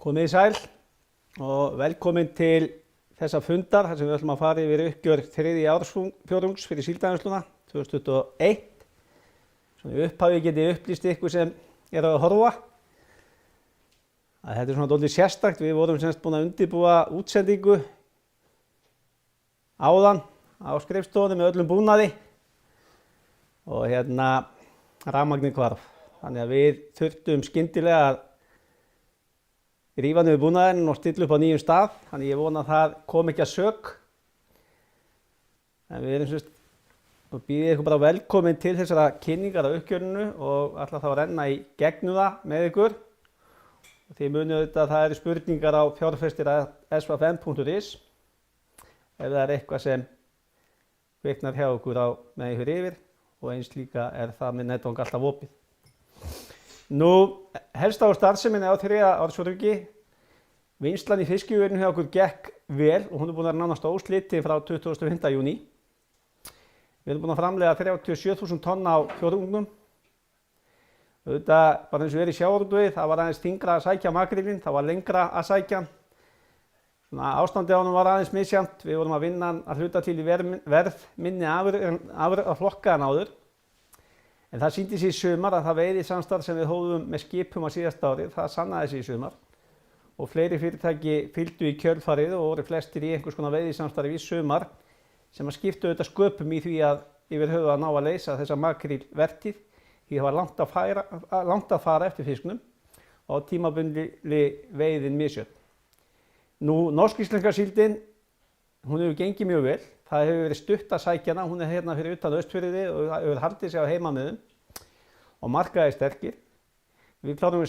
Komið í sæl og velkomin til þessa fundar þar sem við ætlum að fara yfir uppgjör þriðji ársfjórðungs fyrir Síldarvinnsluna 2021. Svona í upphafi get ég upplýst ykkur sem að horfa að þetta svona dálítið sérstakt. Við vorum semst búin að undirbúa útsendingu áðan á skrifstofunni með öllum búnaði og rafmagnið hvarf. Þannig að við þurftum skyndilega að rífa niður búnaðinn og stilla upp á nýjum stað. Þannig ég vona að það kom ekki að sök. En við erum og býðum ykkur bara velkomin til þessara kynningar á uppgjörinu og ætla þá að renna í gegnum það með ykkur. Og þið munið auðvitað að það eru spurningar á fjárfestir@svfm.is ef það er eitthvað sem kviknar hjá okkur á með ykkur yfir og eins líka er það með netfang alltaf opið. Nú, helst á starfseminni á þriðja ársfjórðungi. Vinnslan í fiskiveiðunum hjá okkur gekk vel og hún er búin að vera nánast óslitin frá 25. júní. Við erum búin að framleiða 37.000 tonn á fjórðungnum. Auðvitað, bara eins og í sjávarútvegi, það var aðeins þyngra að sækja makrílinn, það var lengra að sækja. Ástandið á honum var aðeins misjafnt. Við vorum að vinna að hluta til í verð minni afurðaflokka en áður. En það sýndi sig í sumar að það veiðisamstarf sem við hófum með skipum á síðasta ári, það sannaði sig í sumar. Og fleiri fyrirtæki fylgdu í kjölfarið og voru flestir í einhvers konar veiðisamstarfi í sumar sem að skiptu auðvitað sköpum í því að yfir höfuð að ná að leysa þessa makrílvertíð því það var langt að fara eftir fisknum og tímabundli veiðin misjöfn. Nú, norsk-íslenska síldin, hún hefur gengið mjög vel. Það hefur verið stutt að sækja hana, hún er hérna fyrir utan Austfirði og hefur haldið sig á heimamiðum og markaði sterkir. Við klárum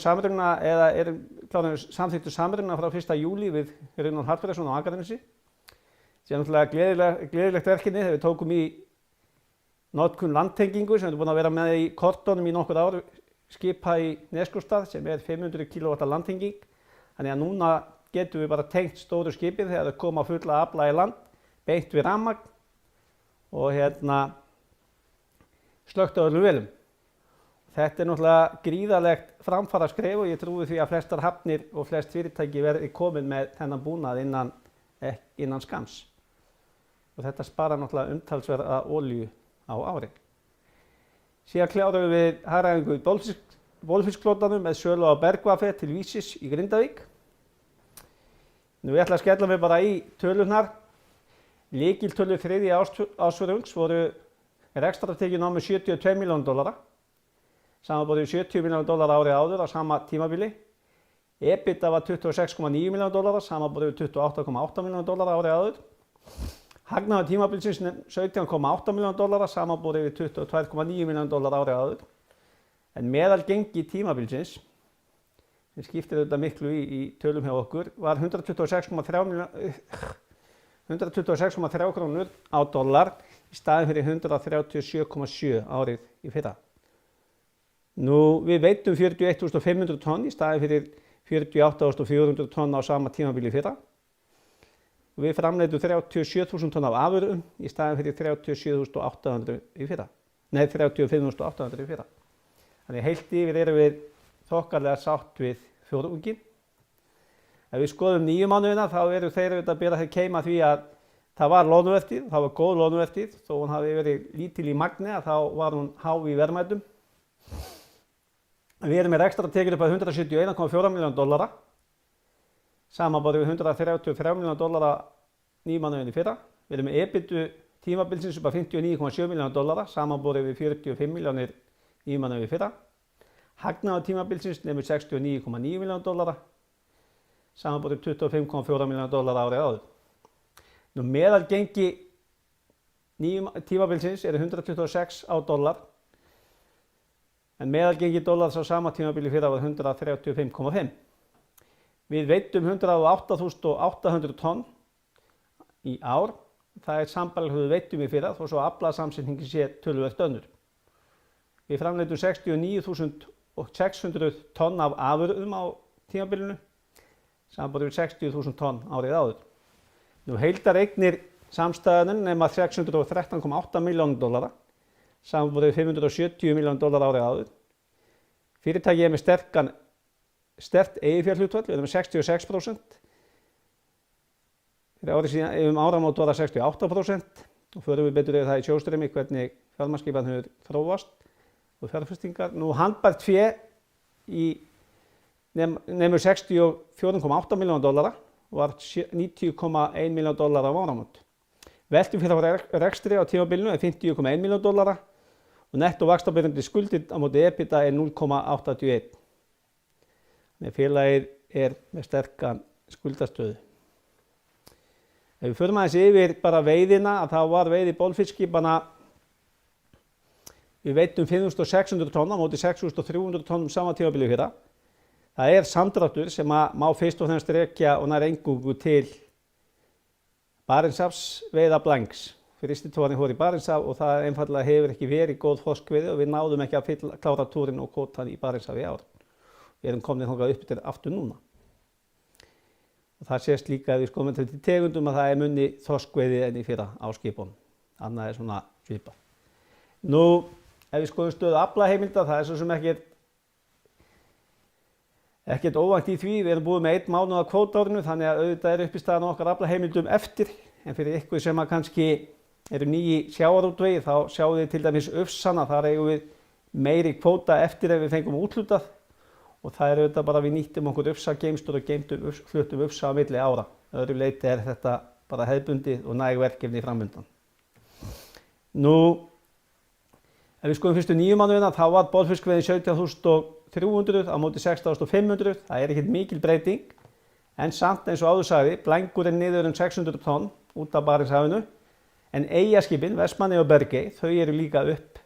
samþykktu samruna frá 1. júlí við Runólf Hallfreðsson á Akranesi. Það er náttúrulega gleðilegt verkefni þegar við tókum í notkun landtengingu sem við erum búin að vera með í kortunum í nokkur ár, skipa í Neskaupstað sem er 500 kW landtenging. Þannig að núna getum við bara tengt stóru skipið þegar þau koma fulla afla í land, beint við rafmagn og slökkt á öllum velum. Þetta er náttúrulega gríðarlegt framfaraskref og ég trúi því að flestar hafnir og flest fyrirtæki verði komin með þennan búnað innan skams. Og þetta sparar náttúrulega umtalsverða olíu á ári. Síðan klárum við hagræðingu í bolfiskflotanum með sölu á bergvafi til Vísis í Grindavík. Nú ég ætla að skella mig bara í tölurnar. Lykiltölur þriðja ársfjórðungs voru rekstrartekjur námu $72 milljónir. Samanborið $70 milljónir árið áður á sama tímabili. EBITDA var $26,9 milljónir, samanborið $28,8 milljónir árið áður. Hagnaður tímabilsins $17,8 milljónir, samanborið $22,9 milljónir árið áður. En meðalgengi tímabilsins, sem skiptir þetta miklu í tölum hjá okkur, var 126,3 krónur á dollar í staðinn fyrir 137,7 árið í fyrra. Nú, við veiddum 41.500 tonn í staðinn fyrir 48.400 tonn á sama tímabili í fyrra. Við framleiddum 37.000 tonn af afurðum í staðinn fyrir 37.800 í fyrra. Nei, 35.800 í fyrra. Þannig heilt yfir erum við þokkarlega sátt við fjórðunginn. Ef við skoðum 9 mánuðina þá eru þeir að bera þeir keima því að það var loðnuvertíð, það var góð loðnuvertíð. Þó hún hafi verið lítil í magni að þá var hún há í verðmætum. Við erum með rekstrartekjur upp að $171,4 milljónir, samanborið við $133 milljónir 9 mánuðina í fyrra. Við erum með EBITDA tímabilsins upp að $59,7 milljónir, samanborið við $45 milljónir 9 mánuðina í fyrra. Hagnaður tímabilsins nemur $69,9 milljónir, samanborið $25,4 milljónir árið áður. Nú meðalgengi tímabilsins er 126 á dollar, en meðalgengi dollars á sama tímabili fyrra var 135,5. Við veiddum 108.800 tonn í ár. Það er sambærilegt við veiddum í fyrra, þó svo aflasamsetningin sé töluvert önnur. Við framleiddum 69.600 tonn af afurðum á tímabilinu, samanborið við 60.000 tonn árið áður. Nú heildareignir samstæðunum nema $613,8 milljónir, samanborið $570 milljónir árið áður. Fyrirtækið er með sterkt eiginfjárhlutfall, við erum með 66%. Fyrir árið síðan, áramót var það 68% og förum við betur yfir það í sjóðstreymi hvernig fjármagnsskipan hefur þróast og fjárfestingar. Nú handbært fé nemur $64,8 milljónir og var $90,1 milljón á áramót. Veltum fyrir rekstri á tímabilinu er $50,1 milljón og netto vaxtabærandi skuldir á móti EBITDA er 0,81. Þannig félagið er með sterkan skuldastöðu. Ef við förum aðeins yfir bara veiðina, að þá var veiði bolfiski bara, við veiddum 5.600 tonn á móti 6.300 tonn sama tímabili fyrra. Það er samdráttur sem má fyrst og fremst rekja og nær eingöngu til Barentshafsveiða blanks. Fyrsti tógarnir fór í Barentshaf og það einfaldlega hefur ekki verið góð þorskveiði og við náðum ekki að klára túrinn og kvótann í Barentshaf í ár. Við erum komin þangað upp til aftur núna. Og það sést líka ef við skoðum til tegundum að það er munni þorskveiði enn í fyrra á skipunum. Annað er svona svipað. Nú, ef við skoðum stöðu aflaheimilda, það er svo sem ekkert óvænt í því. Við erum búið með 1 mánuð á kvótaárinu, þannig að auðvitað er uppistaðan okkar aflaheimildum eftir. En fyrir ykkur sem kannski eru nýi sjávarútvegi, þá sjáum við til dæmis Ufsana, þar eigum við meiri kvóta eftir ef við fengum úthlutað. Og það er auðvitað bara við nýttum okkur Ufsa-geymslur og fluttum Ufsa á milli ára. Öðru leyti er þetta bara hefðbundið og næg verkefni framundan. Nú, ef við skoðum fyrstu 9 mánuðina, þá var bolfiskveiðin 17.300 á móti 16.500. Það er ekkert mikil breyting, en samt eins og áður sagði, blængur er niður 600 tonn út af Barentshafinu, en eyjaskipin, Vestmannaeyjar og Bergey, þau eru líka upp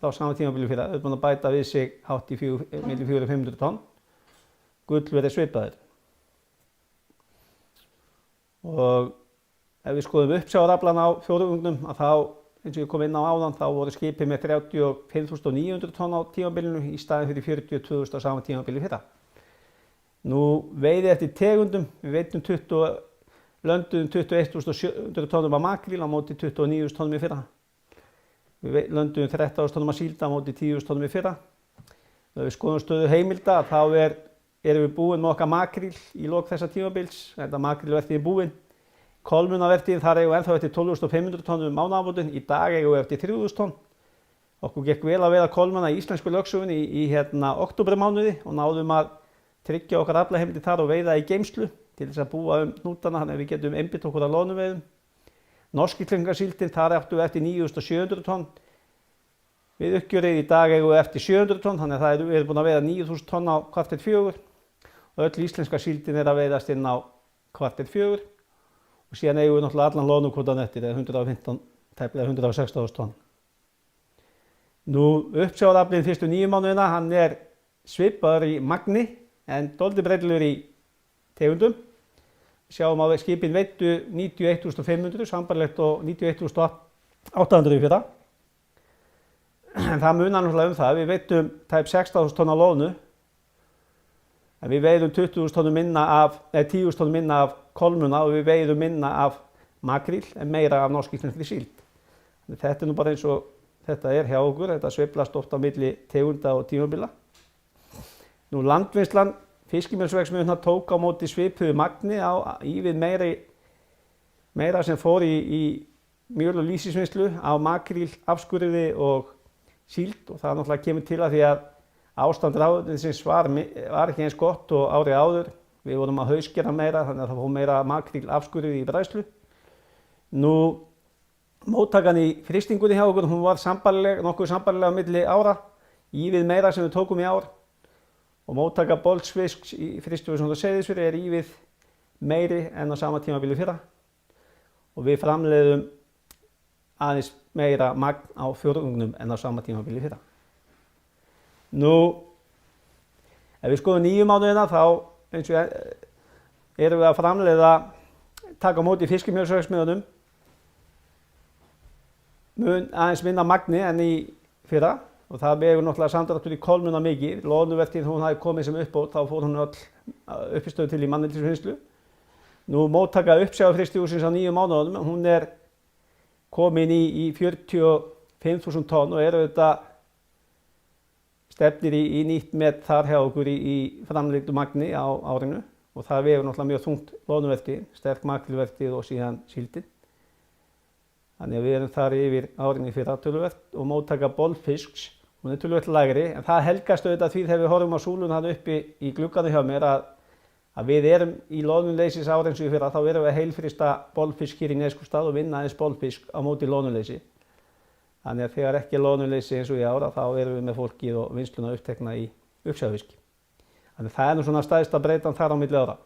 frá sama tímabili fyrra, þau eru búin að bæta við sig hátt í milli 400 og 500 tonn. Gull verið svipaður. Og ef við skoðum uppsjávaraflann á fjórðungnum, að þá, eins og ég kom inn á áðan, þá voru skipið með 35.900 tonn á tímabilinu í staðinn fyrir 42.000 á sama tímabili fyrra. Nú veiði eftir tegundum, við veitum lönduðum 21.700 tonnum af makríl á móti 29.000 tonnum í fyrra. Við lönduðum 13.000 tonnum af síld á móti 10.000 tonnum í fyrra. Ef við skoðum stöðu heimilda, þá erum við búin með okkar makríl í lok þessa tímabils. Þetta makrílvertíð er búin. Kolmunnavertíðin, þar eigum við ennþá eftir 12.500 tonnum mánaðamótin. Í dag eigum við eftir 3.000 tonn. Okkur gekk vel að veiða kolmunna í íslensku lögsögunni í októbermánuði og náðum að tryggja okkar aflaheimildir þar og veiða í geymslu til þess að búa hnútana, þannig að við getum einbytt okkur að loðnuveiðum. Norskíslensingasildin, þar áttum við eftir 9.700 tonn. Við uppgjörið í dag eigum við eftir 700 tonn, þannig að við erum búin að veiða 9.000 tonn á kvarter 4 og öll íslenska síldin er að veiðast inn á kvarter 4 og síðan eigum við náttúrulega allan loðnukvótann eftir, tæplega 116.000 tonn. Nú, uppsjávaraflinn fyrstu 9 mánuðina, hann er svipaður í magni en dálítið breytilegur í tegundum. Sjáum að skipin veiddu 91.500, sambarlegt og 91.800 í fyrra. En það munar náttúrulega það, við veiddum tæp 16.000 tonn af loðnu, en við veiðum 10.000 tonn minna af kolmunna og við veiðum minna af makríl en meira af norsk-íslenskri síld. Þetta er nú bara eins og þetta er hjá okkur, þetta sveiflast oft á milli tegunda og tímabila. Nú landvinnslan, fiskimjölsverksmiðjurnar tók á móti svipuðu magni við meira sem fór í mjöl- og lýsisvinnslu á makríl, afskurði og síld og það náttúrulega kemur til að því að ástand ráðuneytisins var ekki eins gott og árið áður. Við vorum að hauskera meira þannig að það fór meira makríl, afskurði í bræðslu. Nú, móttakan í frystingunni hjá okkur, hún var nokkuð sambærilega á milli ára, ívið meira sem við tókum í ár. Og móttaka bolsfisks í frystihúsinu og Seyðisfirði er ívið meiri en á sama tímabili fyrra. Og við framleiðum aðeins meira magn á fjórðungnum en á sama tímabili fyrra. Nú, ef við skoðum 9 mánuðina þá eins og erum við að framleiða, taka á móti fiskimjölsverksmiðjunum aðeins minna magni en í fyrra. Og það vegur náttúrulega samdráttur í kolmunna mikið. Loðnuvertíðin, hún hafi komið sem uppbót, þá fór hún öll uppistöðu til í manneldisvinnslu. Nú móttaka uppsjávarfrystihússins á 9 mánuðunum, hún er komin í 45.000 tonn og er auðvitað stefnir í nýtt met þar hjá okkur í framleiddu magni á árinu og það vegur náttúrulega mjög þungt loðnuvertíð, sterk makrílvertíð og síðan síldin. Þannig að við erum þar yfir árinu í fyrra töluvert og móttaka bolfisks, hún töluvert lægri, en það helgast auðvitað því þegar við horfum á súluna hann uppi í glugganum hjá mér að við erum í loðnuleysis árið eins og í fyrra, þá erum við að heilfrysta bolfisk hér í Neskaupstað og vinna aðeins bolfisk á móti loðnuleysi. Þannig að þegar ekki er loðnuleysi eins og í ára, þá erum við með fólkið og vinnsluna upptekna í uppsjáfiski. Þannig að það er nú svona stærsta breytan þar á milli ára.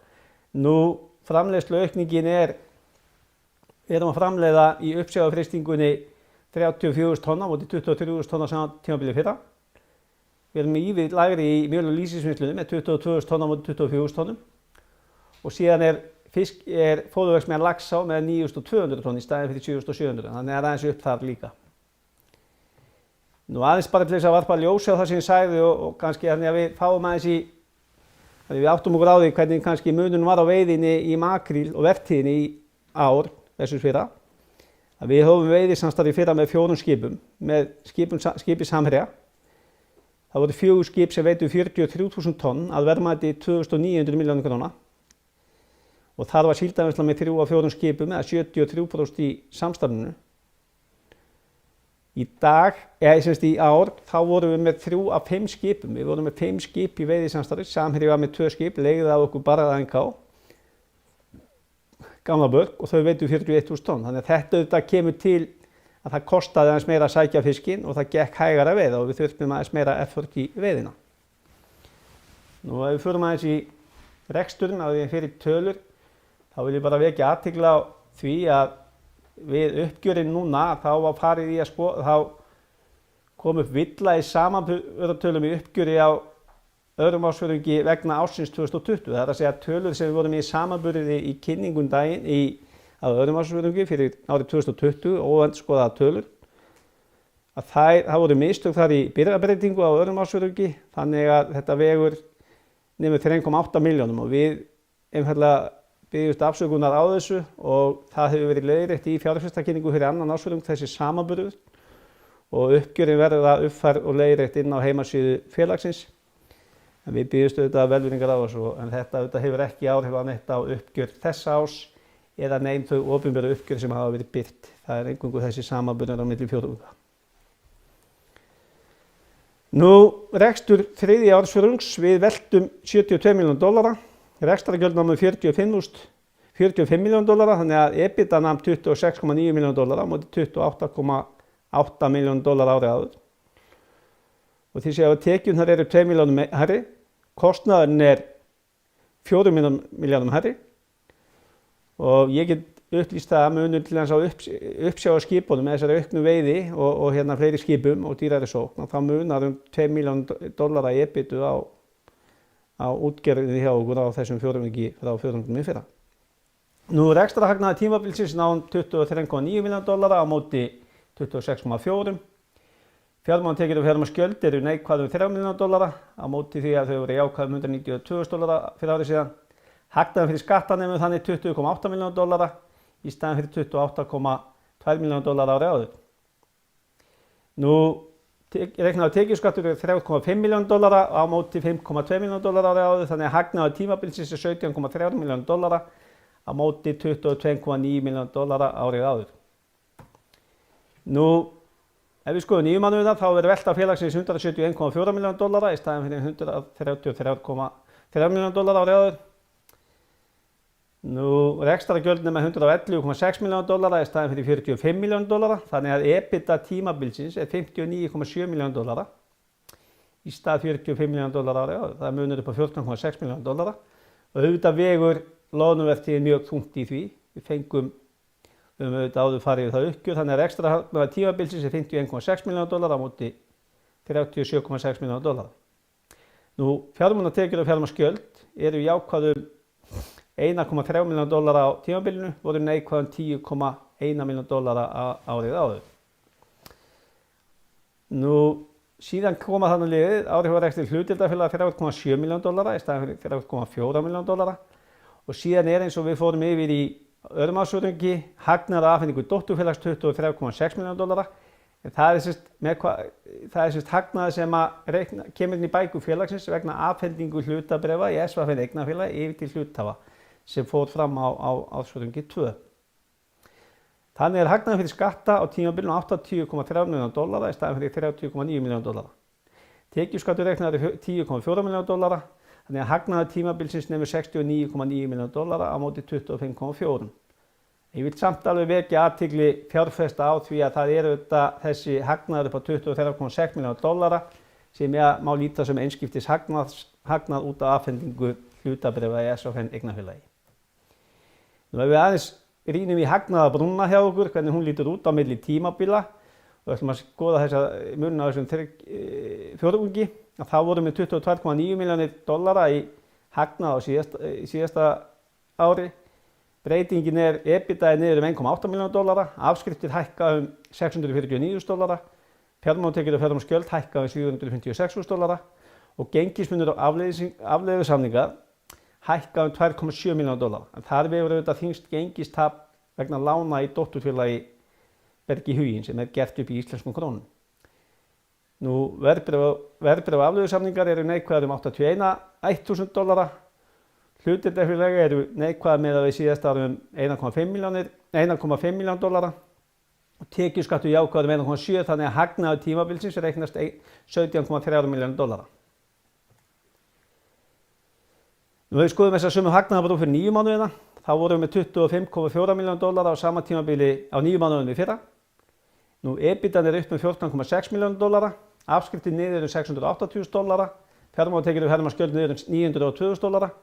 Nú, framleiðsluaukningin við erum að framleiða í uppsjávarfrystingunni 34.000 tonna móti 23.000 tonna saman tímabili fyrra. Við erum ívið lægri í mjöl- og lýsisvinnslunni með 22.000 tonna móti 24.000 tonnum. Og síðan fóðurverksmiðjan Laxá með 9.200 tonn í staðinn fyrir 7.700, þannig að aðeins upp þar líka. Nú aðeins bara til þess að varpa ljósi á það sem ég sagði og kannski þannig að við fáum aðeins þannig við áttum okkur á því hvernig kannski munurinn var á veiðinni í makríl og vertíðinni í ár versus fyrra. Að við höfum veiðisamstarf í fyrra með 4 skipum, með skipi Samherja. Það voru 4 skip sem veitu 43.000 tonn að verðmæti 2.900 milljónir króna. Og þar var síldarvinnsla með 3 af 4 skipum eða 73% í samstarfinu. Í dag, í ár, þá vorum við með 3 af 5 skipum. Við vorum með 5 skip í veiðisamstarfi, Samherji var með 2 skip, leigði af okkur bara að NK, Gamla Börg, og þau veitu 41.000 tonn. Þannig að þetta auðvitað kemur til að það kostaði aðeins meira að sækja fiskinn og það gekk hægara að veiða og við þurftum aðeins meira effort í veiðina. Nú ef við förum aðeins í reksturinn á því fyrir tölur, þá vil ég bara vekja athygli á því að við uppgjörinn núna þá var farið í þá kom upp villa í samanburðartölum í uppgjöri á öðrum ársfjórðungi vegna ársins 2020. Það er að segja tölur sem við vorum í samanburði í kynningum daginn á öðrum ársfjórðungi fyrir árið 2020 og endurskoðaðar tölur. Það voru mistök þar í birgðabreytingu á öðrum ársfjórðungi þannig að þetta vegur nemur 3,8 milljónum og við einfaldlega byggjumst afsökunar á þessu og það hefur verið leiðrétt í fjárfestakynningu fyrir annan ársfjórðung þessi samanburður og uppgjörin verður að uppfærð og leiðrétt inn á heimasíðu félagsins. En við byggjumst auðvitað velvirðingar á þessu en þetta auðvitað hefur ekki áhrif á neitt á uppgjör þessa árs eða nein þau opinberu uppgjör sem hafa verið birt. Það er eingöngu þessi samanburður á milli fjórðunga. Nú, rekstur þriðja ársfjórðungs, við veltum $72 milljónir, rekstrargjöld námu $45 milljónir, þannig að EBITDA nam $26,9 milljónir á móti $28,8 milljónir árið áður. Og því séu að tekjurnar eru 2 milljónum hærri, kostnaðurinn 4 milljónum hærri og ég get upplýst það að munur til þess að uppsjávarskipunum með þessari auknu veiði og fleiri skipum og dýrari sókn, þá munar $2 milljónir í EBITu á útgerðinni hjá okkur á þessum fjórðungi frá fjórðungnum í fyrra. Nú rekstrarhagnaður tímabilsins náði $23,9 milljónir á móti 26,4. Fjármálatekjur og fjármagnsgjöld eru neikvæð $3 milljónir á móti því að þau voru jákvæð $192.000 fyrir árið síðan. Hagnaður fyrir skatta nemur þannig $20,8 milljónir í staðinn fyrir $28,2 milljónir árið áður. Nú reiknaður tekjuskattur er $3,5 milljónir á móti $5,2 milljónir árið áður, þannig að hagnaður tímabilsins er $17,3 milljónir á móti $22,9 milljónir árið áður. Nú, ef við skoðum 9 mánuðina þá er velta félagsins $171,4 milljónir í staðinn fyrir $133,3 milljónir árið áður. Nú, rekstrargjöld nema $111,6 milljónir í staðinn fyrir $45 milljónir, þannig að EBITDA tímabilsins er $59,7 milljónir í stað $45 milljónir árið áður. Það munur upp á $14,6 milljónir og auðvitað vegur loðnuvertíðin mjög þungt í því. Við fengum auðvitað áður farið það uppgjör, þannig að rekstrarhagnaður tímabilsins er $51,6 milljónir á móti $37,6 milljónir. Nú, fjármálatekjur og fjármagnsgjöld eru jákvæðum $1,3 milljónir á tímabilinu, voru neikvæðum $10,1 milljónir árið áður. Nú, síðan koma þannig liðið áhrifarekstri hlutdeildarfélaga $3,7 milljónir í staðinn fyrir $3,4 milljónir og síðan eins og við fórum yfir í öðrum ársfjórðungi hagnaður af afhendingu dótturfélags $23,6 milljónir Það er sérst hagnaður sem kemur inn í bækur félagsins vegna afhendingu hlutabréfa í SVF eignafélagi yfir til hluthafa sem fór fram á ársfjórðungi 2. Þannig er hagnaður fyrir skatta á tímabilinu $80,3 milljónir í staðinn fyrir $30,9 milljónir. Tekjuskattur reiknaður 10,4 milljónir, þannig að hagnaður tímabilsins nemur $69,9 milljónir á móti 25,4. Ég vil samt alveg vekja athygli fjárfesta á því að það eru þessi hagnaður upp á $23,6 milljónir sem má líta sem einskiptis hagnað út af afhendingu hlutabréfa í SVF eignafélagi. Nú ef við aðeins rýnum í hagnaðarbrúna hjá okkur, hvernig hún lítur út á milli tímabila og ætlum að skoða þessa munna á þessum fjórðungi, þá vorum við $22,9 milljónir í hagnað á síðasta ári. Breytingin er EBITDA niður $1,8 milljónir, afskriftir hækka $649.000, fjármálatekjur og fjármálaskjöld hækka $756.000 og gengismunur og afleiðusamningar hækka $2,7 milljónir. Þar vegur auðvitað þyngst gengistap vegna lána í dótturfélagi Bergi Huginn sem gert upp í íslenskum krónum. Nú verðbréf og afleiðusamningar eru neikvæðar $81.000. Hlutdeildarfélög eru neikvæð með að við síðast árum $1,5 milljónir og tekjuskattur jákvæður 1,7, þannig að hagnaður tímabilsins reiknast $17,3 milljónir. Nú við skoðum þess að sömu hagnaðarbrú fyrir 9 mánuðina, þá vorum við með $25,4 milljónir á sama tímabili á 9 mánuðum við fyrra. Nú EBITDAn er upp með $14,6 milljónir, afskriftir niður $680.000, fjármálatekjur og fjármálaskjöld niður $902.000.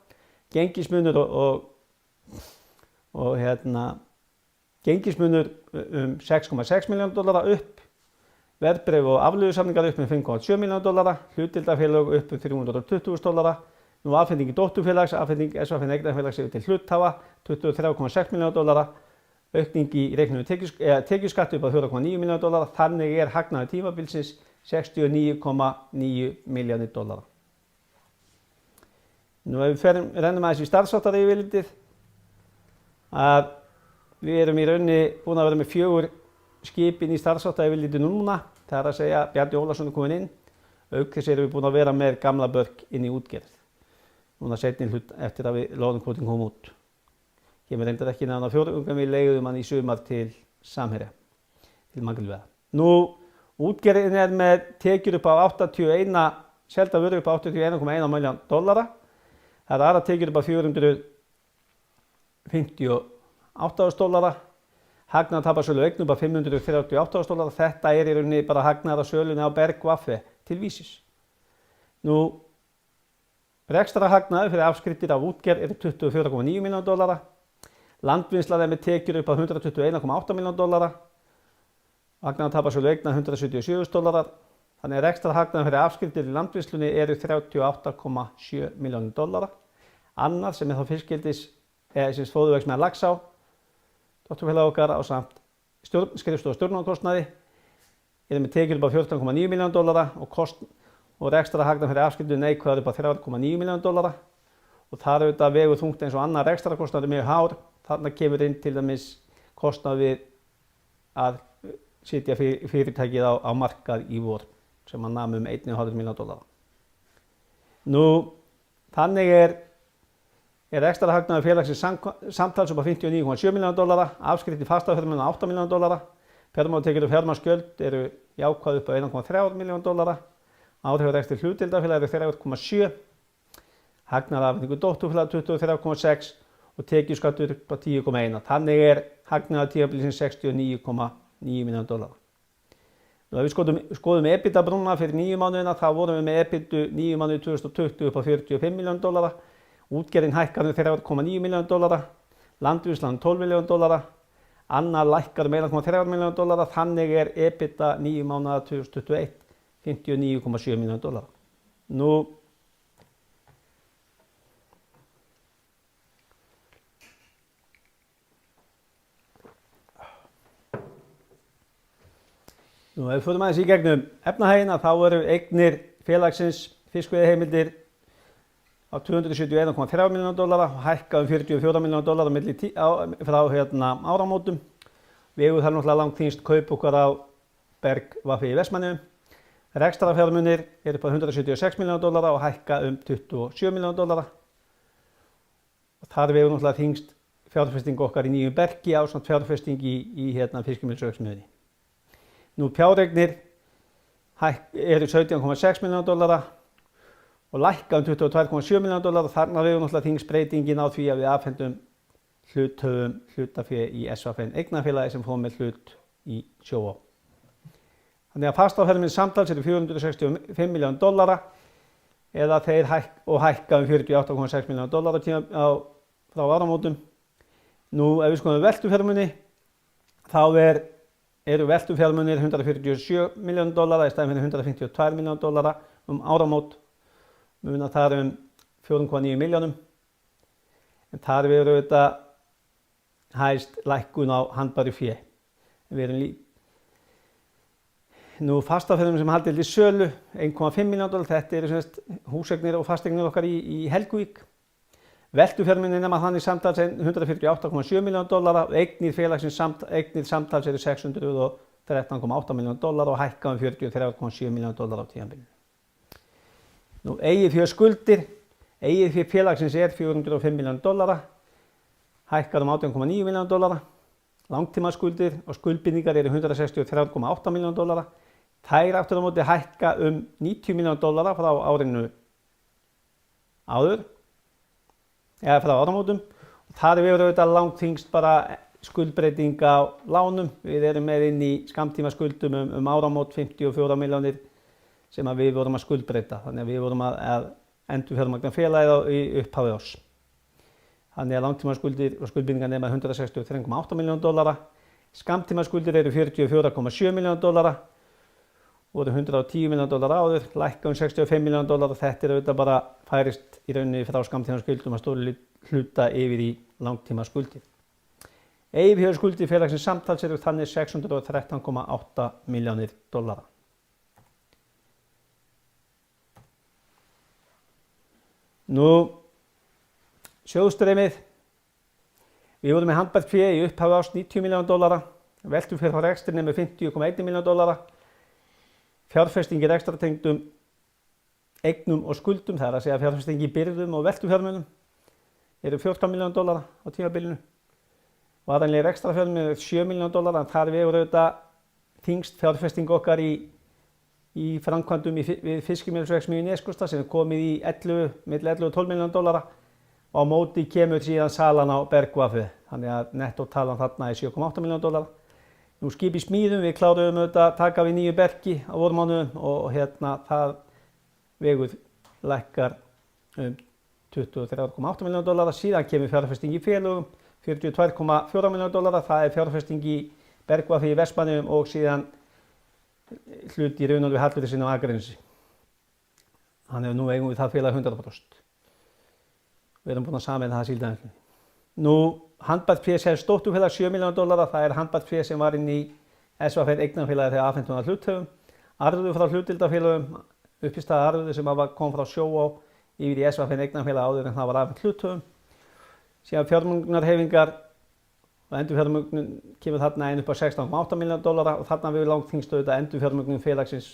Gengismunur gengismunur $6,6 milljónir upp, verðbréf og afleiðusamningar upp með $5,7 milljónir, hlutdeildarfélög upp með $320.000, nú afhending dótturfélags, afhending SVF eignafélags yfir til hluthafa $23,6 milljónir, aukning í reiknuðu tekjuskatti upp á $4,9 milljónir, þannig er hagnaður tímabilsins $69,9 milljónir. Nú ef við rennum aðeins í starfsháttarayfirlitið að við erum í rauninni búin að vera með 4 skip inn í starfsháttarayfirlitið núna, það er að segja Bjarni Ólafsson er komin inn, auk þess erum við búin að vera með gamla börk inn í útgerð. Núna seinni hlut eftir að við loðnukvótinn kom út. Kemur reyndar ekki neðan á fjórðungan, við leigðum hann í sumar til Samherja, til Mangelveða. Nú útgerðin er með tekjur upp á selda vörur upp á $81,1 milljónir. Það er aðra tekjur upp á $458.000, hagnaður taparsölu eign upp á $538.000, þetta er í rauninni bara hagnaður á sölunni á Bergvaffe til Vísis. Nú, rekstrarhagnaður fyrir afskriftir af útgerð er $24,9 milljónir, landvinnslan er með tekjur upp á $121,8 milljónir, hagnaður taparsölu eign $177.000, þannig að rekstrarhagnaður fyrir afskriftir í landvinnslunni eru $38,7 milljónir. Annað sem er þá fiskeldis fóðurverksmiðjan Laxá, dótturfélag okkar á samt skrifstofu og stjórnunarkostnaði, er með tekjur upp á $14,9 milljónir og rekstrarhagnaður fyrir afskriftir neikvæður upp á $3,9 milljónir og þar auðvitað vegur þungt eins og annar rekstrarkostnaður mjög hár. Þarna kemur inn til dæmis kostnað við að setja fyrirtækið á markað í vor sem að nam $1,5 milljónir. Nú, þannig er rekstrarhagnaður félagsins samtals upp á $59,7 milljónir, afskriftir fastafjármuna $8 milljónir, fjármálatekjur og fjármálaskjöld eru jákvæð upp á $1,3 milljónir, áhrifarekstri hlutdeildarfélaga eru 3,7, hagnaður afhendingu dótturfélaga 23,6 og tekjuskattur upp á 10,1. Þannig er hagnaður tímabilsins $69,9 milljónir. Nú ef við skoðum EBITDA-brúna fyrir 9 mánuðina, þá vorum við með EBITDA 9 mánuði 2020 upp á $45 milljónir, útgerðin hækkar $3,9 milljónir, landvinnslan $12 milljónir, annar lækkar $1,3 milljónir, þannig er EBITDA 9 mánuða 2021 $59,7 milljónir. Nú ef við förum aðeins í gegnum efnahagina, þá eru eignir félagsins fiskveiðiheimildir á $271,3 milljónir og hækka $44 milljónir frá áramótum. Vegur þar náttúrulega langt þyngst kaup okkar á Berg VF í Vestmannaeyjum. Rekstrarfjármunir eru upp á $176 milljónir og hækka 27 milljónir. Þar vegur náttúrulega þyngst fjárfesting okkar í nýjum bergi ásamt fjárfesting í fiskimjölsverksmiðjunni. Nú fjáreignir eru $17,6 milljónir og lækka $22,7 milljónir og þarna vegur náttúrulega þyngst breytingin á því að við afhendum hluthöfum hlutafé í SVFN eignafélagi sem fór með hlut í Sjóvá. Þannig að fastafjármunir samtals eru $465 milljónir eða þeir hækka $48,6 milljónir frá áramótum. Nú ef við skoðum veltufjármuni þá eru veltufjármunir $147 milljónir í staðinn fyrir $152 milljónir áramót. Munar þar 4,9 milljónum. En þar veru þetta hæst lækkun á handbæru fé. Nú fastafjármunir sem haldið til sölu $1,5 milljónir. Þetta eru húseignir og fasteignir okkar í Helguvík. Veltufjármunir nema þannig samtals $148,7 milljónir og eignir félagsins samtals eru $613,8 milljónir og hækka $43,7 milljónir á tímabilinu. Nú eigið fé skuldir, eigið fé félagsins er $405 milljónir, hækkar $18,9 milljónir. Langtímaskuldir og skuldbindingar eru $163,8 milljónir. Þær aftur á móti hækka $90 milljónir frá árinu áður, eða frá áramótum. Þar vegur auðvitað langþyngst bara skuldbreyting á lánum. Við erum með inn í skammtímaskuldum áramót 54 milljónir sem við vorum að skuldbreyta. Þannig að við vorum að endurfjármagna félagið í upphafi árs. Þannig að langtímaskuldir og skuldbindingar nema $163,8 milljónir. Skammtímaskuldir eru $44,7 milljónir, voru $110 milljónir áður, lækka $65 milljónir og þetta er auðvitað bara færist í rauninni frá skammtímaskuldum að stóru hluta yfir í langtímaskuldir. Eigið fé skuldir félagsins samtals eru þannig $613,8 milljónir. Nú, sjóðstreymið. Við vorum með handbært fé í upphafi árs $90 milljónir, veltufé frá rekstri með $50,1 milljónir. Fjárfesting í rekstratengdum eignum og skuldum, það er að segja fjárfesting í birgðum og veltufjármunum, eru $14 milljónir á tímabilinu. Varanlegir rekstrarfjármunir eru $7 milljónir, en þar vegur auðvitað þyngst fjárfesting okkar í framkvæmdum við fiskimjölsverksmiðjunni í Neskaupstað sem er komið í milli 11 og $12 milljónir og á móti kemur síðan salan á Berg VF, þannig að nettótalan þarna er $7,8 milljónir. Nú skip í smíðum, við kláruðum auðvitað að taka við nýju bergi á vormánuðum og það vegur lækkar $23,8 milljónir. Síðan kemur fjárfesting í félögum, $42,4 milljónir, það er fjárfesting í Berg VF í Vestmannaeyjum og síðan hlut í Runólfi Hallfreðssyni á Akranesi. Þannig að nú eigum við það félag 100%. Við erum búin að sameina það síldaðinni. Nú, handbært fé sem stóttufélag $7 milljónir, það er handbært fé sem var inn í SVFN eignafélagi þegar afhentum að hluthöfum. Arður frá hlutdeildarfélögum, uppistaða arður sem kom frá Sjóvá yfir í SVFN eignafélagi áður en það var afhent hluthöfum. Síðan fjármögnunarhreyfingar og endurfjármögnun kemur þarna upp á $16,8 milljónir og þarna við langþyngst auðvitað endurfjármögnun félagsins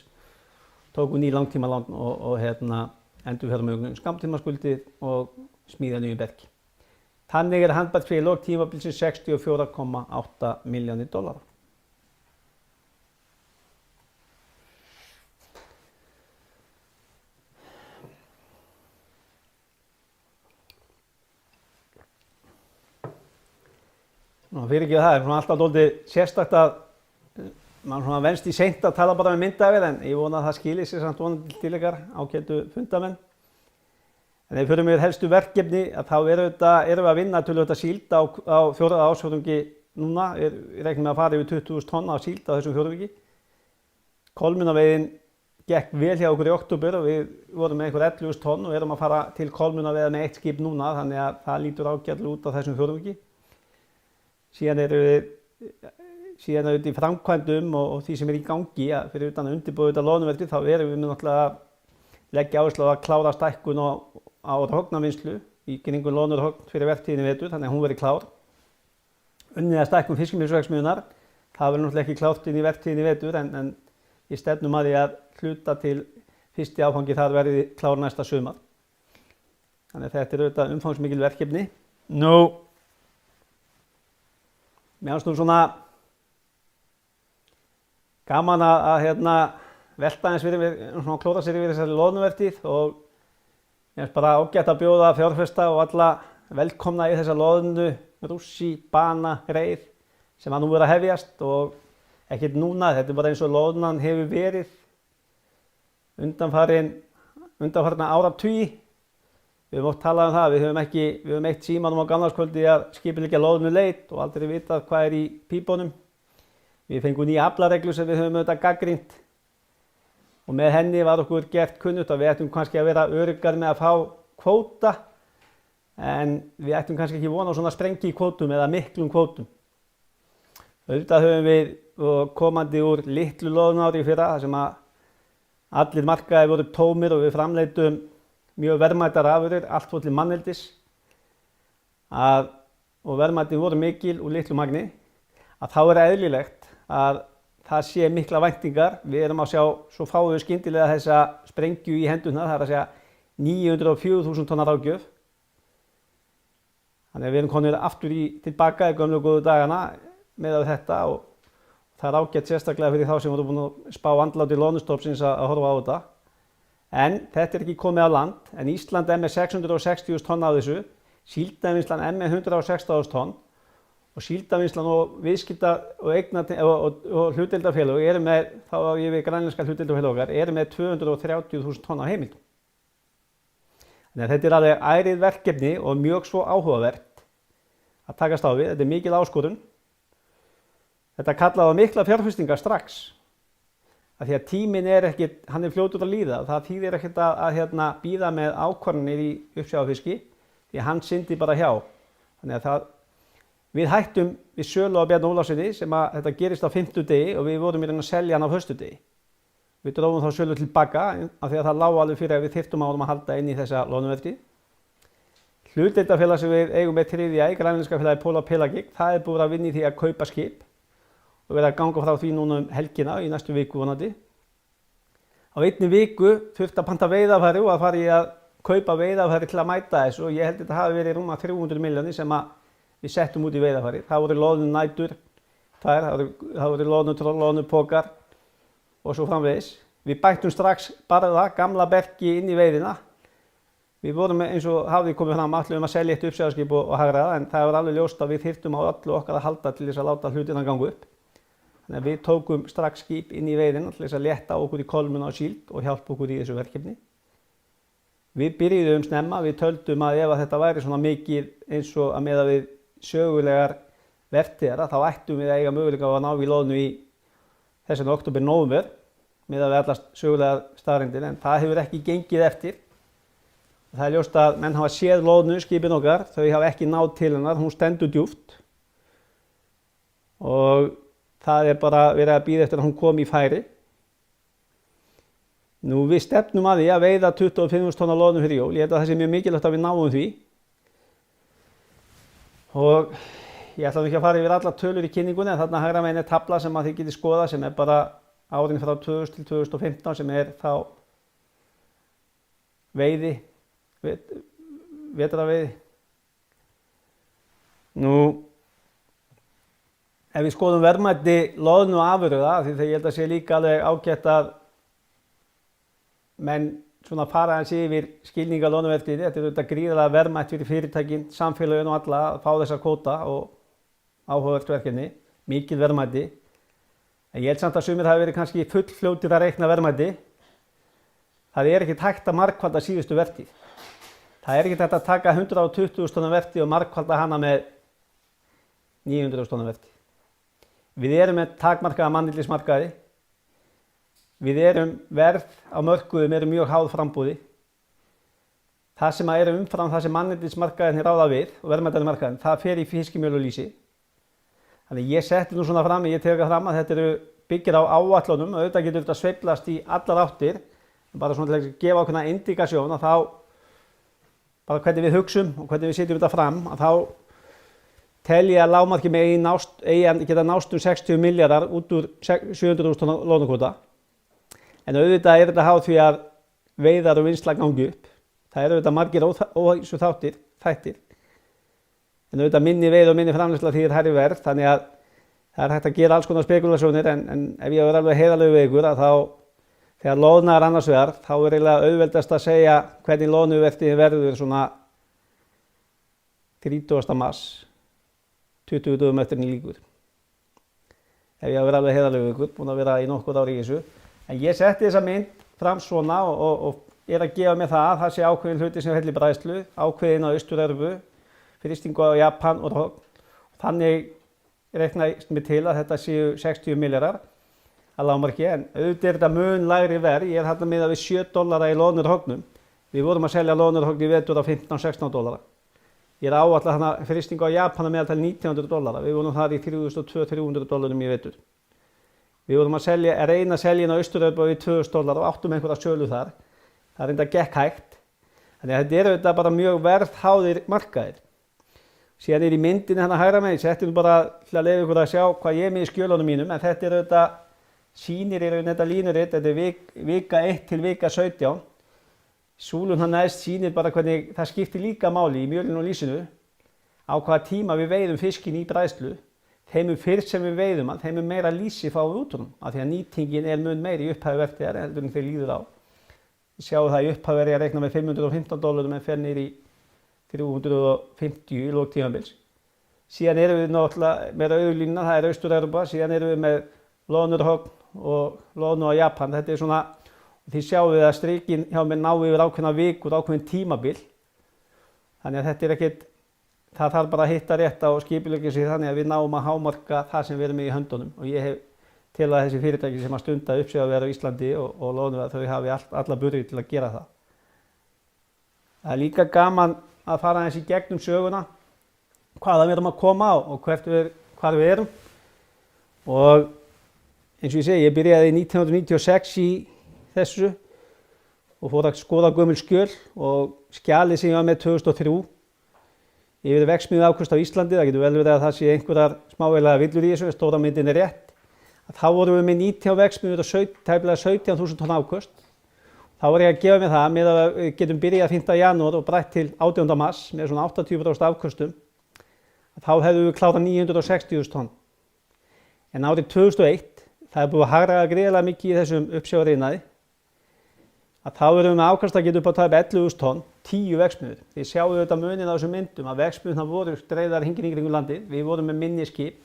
tóku ný langtímalán og endurfjármögnun skammtímaskuldir og smíða nýju bergi. Þannig er handbært fé í lok tímabilsins $64,8 milljónir. Fyrirgefðu það, er alltaf dálítið sérstakt að maður venst í seint að tala bara með myndavél en ég vona að það skili sér samt vonandi til ykkar ágætu fundamenn. En ef við förum yfir helstu verkefni þá erum við að vinna töluvert síld á fjórða ársfjórðungi núna. Við reiknum með að fara yfir 20.000 tonn af síld á þessum fjórðungi. Kolmunnaveiðin gekk vel hjá okkur í október og við vorum með einhver 11.000 tonn og erum að fara til kolmunnaveiða með 1 skip núna þannig að það lítur ágætlega út á þessum fjórðungi. Síðan erum við í framkvæmdum og því sem er í gangi, fyrir utan að undirbúa þetta loðnuvertíð, þá erum við náttúrulega að leggja áherslu á að klára stækkun á hrognavinnslu í kringum loðnurhogn fyrir vertíðinni vetur, þannig að hún verði klár. Unnið að stækkun fiskimjölsverksmiðjunnar, það verður náttúrulega ekki klárt inn í vertíðinni í vetur en ég stefnum að því að hluta til fyrsti áfangi þar verði klár næsta sumar. Þannig að þetta auðvitað umfangsmikil verkefni. Mér fannst svona gaman að velta eins svona klóra sér yfir þessari loðnuvertíð og ég finnst bara ágætt að bjóða fjárfesta og alla velkomna í þessa loðnu, rússi, bana, reið sem nú verið að hefjast og ekkert núna, þetta bara eins og loðnan hefur verið undanfarna áratugi. Við höfum oft talað það, við höfum eitt símanum á gamlárskvöldi að skipuleggja loðnuleit og aldrei vitað hvað í pípunum. Við fengum nýja aflareglu sem við höfum auðvitað gagnrýnt og með henni var okkur gert kunnugt að við ættum kannski að vera öruggar með að fá kvóta en við ættum kannski ekki vona á svona sprengi kvótum eða miklum kvótum. Auðvitað höfum við komandi úr litlu loðnuári í fyrra þar sem að allir markaðir voru tómir og við framleiddum mjög verðmætar afurðir, allt fór til manneldis og verðmætin voru mikil úr litlu magni að þá eðlilegt að það sé mikla væntingar. Við erum að sjá, svo fáum við skyndilega þessa sprengju í hendurnar, það er að segja 904.000 tonna ráðgjöf. Þannig að við erum konir aftur tilbaka í gömlu góðu dagana með þetta og það er ágætt sérstaklega fyrir þá sem voru búin að spá andláti loðnustofnsins að horfa á þetta. En þetta er ekki komið á land, en Ísland er með 660.000 tonn af þessu, síldarvinnslan er með 116.000 tonn og síldarvinnslan og viðskipta og hlutdeildarfélög eru með, þá á ég við grænlenska hlutdeildarfélagar, eru með 230.000 tonn af heimildum. Þannig að þetta er alveg ærið verkefni og mjög svo áhugavert að takast á við, þetta er mikil áskorun. Þetta kallaði á mikla fjárfestingar strax. Af því að tíminn hann er fljótur að líða. Það þýðir ekkert að bíða með ákvarðanir í uppsjávarfiski því hann syndi bara hjá. Þannig að við hættum við sölu á Bjarna Ólafssyni sem að þetta gerist á 5. degi og við vorum í raun að selja hann á 1. degi. Við drófum þá sölu tilbaka af því að það lá alveg fyrir að við þyrftum að halda inn í þessa loðnuvertíð. Hlutdeildarfélag sem við eigum með 3. grænlenska félagið Polar Pelagic, það er búið að vinna í því að kaupa skip og verið að ganga frá því núna helgina í næstu viku vonandi. Á einni viku þurfti að panta veiðarfæri og að fara í að kaupa veiðarfæri til að mæta þessu og ég held að þetta hafi verið rúma 300 milljónir sem við settum út í veiðarfæri. Það voru loðnunætur, það voru loðnutroll, loðnupokar og svo framvegis. Við bættum strax bara það gamla bergi inn í veiðina. Við vorum eins og hafði komið fram allir að selja eitt uppsjávarskip og hagræða en það var alveg ljóst að við þyrftum á öllu okkar að halda til þess að láta hlutina ganga upp. Þannig að við tókum strax skip inn í veiðina til þess að létta okkur í kolmuna á síld og hjálpa okkur í þessu verkefni. Við byrjuðum snemma, við töldum að ef þetta væri svona mikið eins og að meða við sögulegar vertíðar þá ættum við að eiga möguleika á að ná í loðnu í þessan október-nóvember meða við allar sögulegar staðreyndir en það hefur ekki gengið eftir. Það er ljóst að menn hafa séð loðnu, skipin okkar, þau hafa ekki náð til hennar, hún stendur djúpt og það er bara verið að bíða eftir að hún komi í færi. Nú við stefnum að því að veiða 25.000 tonna loðnu fyrir jól. Ég held að það sé mjög mikilvægt að við náum því. Og ég ætla ekki að fara yfir alla tölur í kynningunni en þarna hægra megin er tafla sem að þið getið skoða sem er bara árin frá 2000 til 2015 sem er þá veiði, vetrarveiði. Nú ef við skoðum verðmæti loðnu og afurða, því þegar ég held að sé líka alveg ágætt að menn svona fara hans yfir skilninga loðnuvertíðinni, þetta er auðvitað gríðarlega verðmætt fyrir fyrirtækin, samfélagin og alla að fá þessa kvóta og áhugavert verkefni, mikil verðmæti. En ég held samt að sumir hafi verið kannski fullfljótir að reikna verðmæti. Það er ekkert hægt að margfalda síðustu vertíð. Það er ekkert hægt að taka 120.000 tonna vertíð og margfalda hana með 900.000 tonna vertíð. Við erum með takmarkaða manneldismarkaði. Við erum verð á mörkuðum mjög háð frambúði. Það sem er umfram það sem manneldismarkaðin ráða við og verðmætari markaðin, það fer í fiskimjöl og lýsi. Þannig ég setti nú svona fram, ég teka fram að þetta byggir á áætlunum og auðvitað getur þetta sveiflast í allar áttir. Bara svona til að gefa ákveðna indikasjón að þá, bara hvernig við hugsum og hvernig við setjum þetta fram, að þá tel ég að lágmarki með geta nást 60 milljarðar út úr 700.000 tonna loðnukvóta. En auðvitað þetta háð því að veiðar og vinnsla gangi upp. Það auðvitað margir óhægsu þættir. En auðvitað minni veið og minni framleiðsla þýðir hærri verð, þannig að það hægt að gera alls konar spekúlasjónir, en ef ég alveg heiðarlegur við ykkur að þá þegar loðnar annars vegar, þá eiginlega auðveldast að segja hvernig loðnuvertíðin verður svona 30. mars, 20 dögum eftir henni lýkur. Ef ég alveg heiðarlegur við ykkur, búin að vera í nokkur ári í þessu. En ég setti þessa mynd fram svona og að gefa mig það sé ákveðin hluti sem fellir bræðslu, ákveðin á Austur-Evrópu, frystingu á Japan og þannig reiknaðist mig til að þetta séu 60 milljarðar að lágmarki, en auðvitað þetta mun lægri verð. Ég þarna miðað við $7 í loðnurhoggnum. Við vorum að selja loðnurhogn í vetur á $15–16. Ég áætla þarna frystingu á Japan að meðaltal $1.900. Við vorum þar í $3.200–300 í vetur. Við vorum að reyna að selja inn á Austur-Evrópu við $2.000 og áttum einhverja sölu þar. Það reyndar gekk hægt. Þannig að þetta auðvitað bara mjög verðháðir markaðir. Síðan í myndinni hérna hægra megin, setjum bara til að leyfa ykkur að sjá hvað ég er með í skjölunum mínum, en þetta auðvitað sýnir þetta línurit, þetta vika 1 til vika 17. Súlun hann næst sýnir bara hvernig það skiptir líka máli í mjölinu og lýsinu á hvaða tíma við veiðum fiskin í bræðslu. Þeim fyrst sem við veiðum hann, þeim meira lýsi fáum við út úr hann, af því að nýtingin mun meiri í upphafi vertíðar heldur en þeir líður á. Við sjáum það í upphafi er ég að reikna með $515 en fer niður í 350 í lok tímabils. Síðan erum við náttúrulega með rauðlínuna, það Austur-Evrópa, síðan erum við með loðnurhogn og loðnu á Japan. Þetta svona, því sjáum við að strikin hjá mér ná yfir ákveðna vikur, ákveðin tímabil. Þannig að þetta ekkert, það þarf bara að hitta rétt á skipuleggja sig þannig að við náum að hámarka það sem við erum með í höndunum. Og ég hef til að þessi fyrirtæki sem að stunda uppsjávarveiðar á Íslandi og loðnuveiðar, þau hafi alla burði til að gera það. Það er líka gaman að fara eins í gegnum söguna, hvaða við erum að koma á og hvar við erum. Og eins og ég segi, ég byrjaði 1996 í þessu og fór að skoða gömul skjöl og skjalið sem ég var með 2003 yfir verksmiðju afköst á Íslandi. Það getur vel verið að það sé einhverjar smávægilegar villur í þessu, stóra myndin er rétt. Þá vorum við með 19 verksmiðjur og tæplega 17.000 tonn afköst. Þá var ég að gefa mig það með að við getum byrjað 5. janúar og brætt til 18. mars með svona 80% afköstum. Þá hefðum við klárað 960.000 tonn. En árið 2001, það er búið að hagræða gríðarlega mikið í þessum uppsjávarriðnaði, að þá erum við með afkast að geta upp á tæp 11.000 tonn, 10 verksmiðjur. Þið sjáum við þetta munin á þessum myndum að verksmiðjurnar voru dreifðar hringinn í kringum landið. Við vorum með minni skip.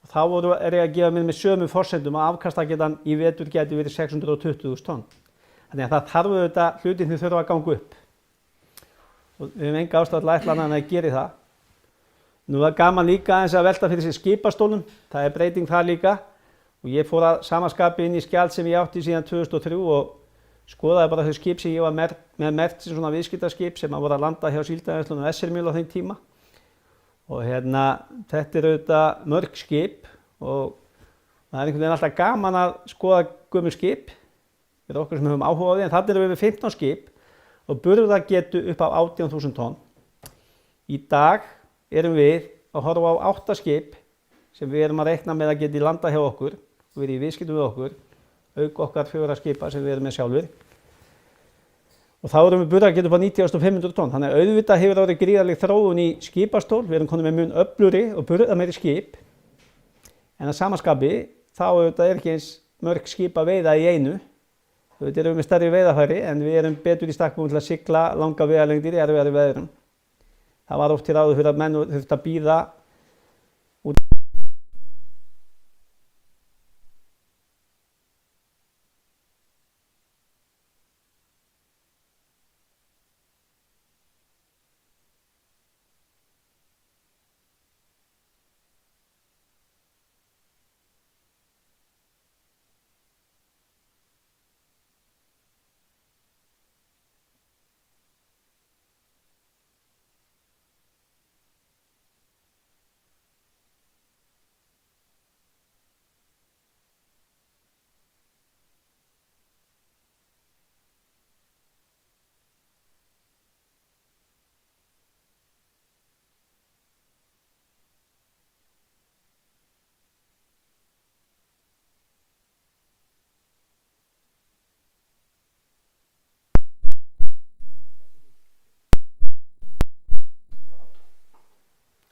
Og þá er ég að gefa mig með sömu forsendum að afkastagetan í vetur geti verið 620.000 tonn. Þannig að það þarf auðvitað hlutin þau þurfa að ganga upp. Og við höfum enga ástæðu til að ætla annað en að gera það. Nú er gaman líka aðeins að velta fyrir sér skipastólum. Það er breyting þar líka. Og ég fór að samaskapi inn í skjal sem ég átti síðan 2003 og skoðaði bara þau skip sem ég var með merkt sem svona viðskiptaskip sem voru að landa hjá Síldarvinnslunni og SR-Mjöl á þeim tíma. Og þetta er auðvitað mörg skip og það er einhvern veginn alltaf gaman að skoða gömul skip. Fyrir okkur sem höfum áhuga á því, en þarna erum við með 15 skip og burðargetu upp á 18.000 tonn. Í dag erum við að horfa á 8 skip sem við erum að reikna með að geti landa hjá okkur og verið í viðskiptum við okkur, auk okkar 4 skipa sem við erum með sjálfur. Og þá erum við burðargetu upp á 90.500 tonn, þannig að auðvitað hefur orðið gríðarleg þróun í skipastól, við erum konum með mun öflugri og burðarmeiri skip, en að sama skapi þá auðvitað er ekki eins mörg skip að veiða í einu. Við erum með stærri veiðarfæri en við erum betur í stakk búin til að sigla langa veiðarlengdir í erfiðari veðrum. Það var oft til ráð fyrir að menn þurftu að bíða